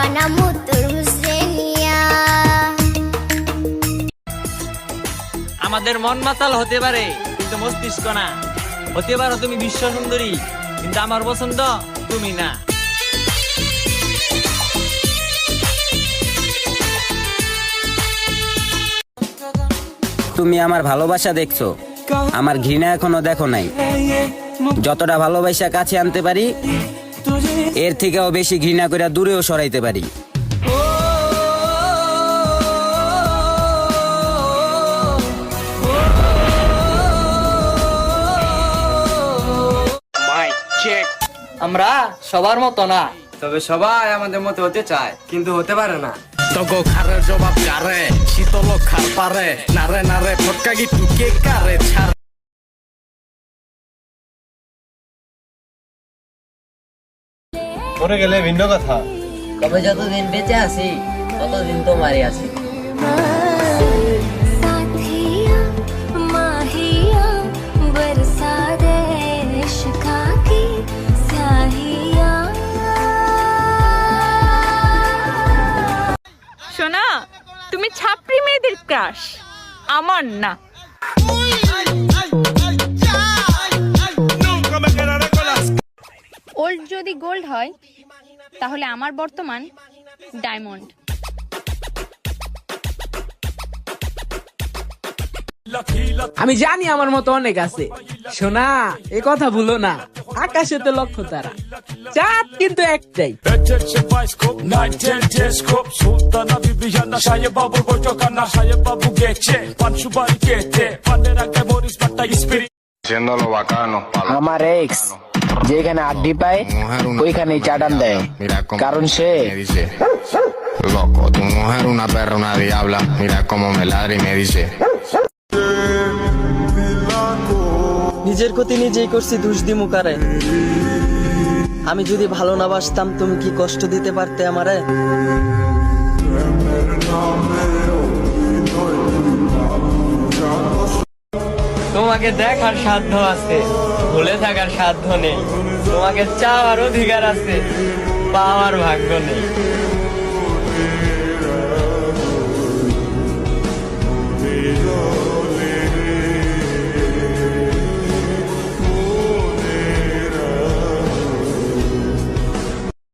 বানামু তরমুজ রে নিয়া। আমাদের মন মাতাল হতে পারে কিন্তু মস্তিষ্ক না। হতে পারো তুমি বিশ্ব সুন্দরী কিন্তু আমার পছন্দ তুমি না। তুমি আমার ভালোবাসা দেখছো, আমার ঘৃণা এখনো দেখো নাই। যতটা ভালোবাসা কাছে আনতে পারি এর থেকেও বেশি ঘৃণা করে দূরেও সরাইতে পারি। আমরা সবার মতো না, তবে সবাই আমাদের মতো হতে চায় কিন্তু হতে পারে না। তগো খারের জবাব কারে, শীতল খার পারে, নারে নারে ফটকা গিটু কে কারে ছাড়। মরে গেলে ভিন্ন কথা। তবে যতদিন বেঁচে আছি ততদিন তোমারই আছি। साथिया माहिया बरसा दे इश्का की स्याहिया। শোনা, তুমি ছাপরি মেয়েদের ক্রাশ, আমার না। ওল্ড যদি গোল্ড হয় তাহলে আমার বর্তমান ডায়মন্ড। আমি জানি আমার মতো অনেক আছে, শোনা এ কথা ভুলো না। আকাশেতে লক্ষ্য তারা, চাঁদ কিন্তু একটাই। আমার এক্স যেখানে আড্ডি পায় ওইখানেই চাটান দেয়, কারণ সে Loco, tu mujer una perra, una diabla. Mira cómo me ladra y me dice. নিজের ক্ষতি নিজেই করছি, দোষ দিমু কারে? আমি যদি ভালো না বাসতাম তুমি কি কষ্ট দিতে পারতে আমারে? তোমাকে দেখার সাধ্য আছে, ভুলে থাকার সাধ্য নেই। তোমাকে চাওয়ার অধিকার আছে, পাওয়ার ভাগ্য নেই।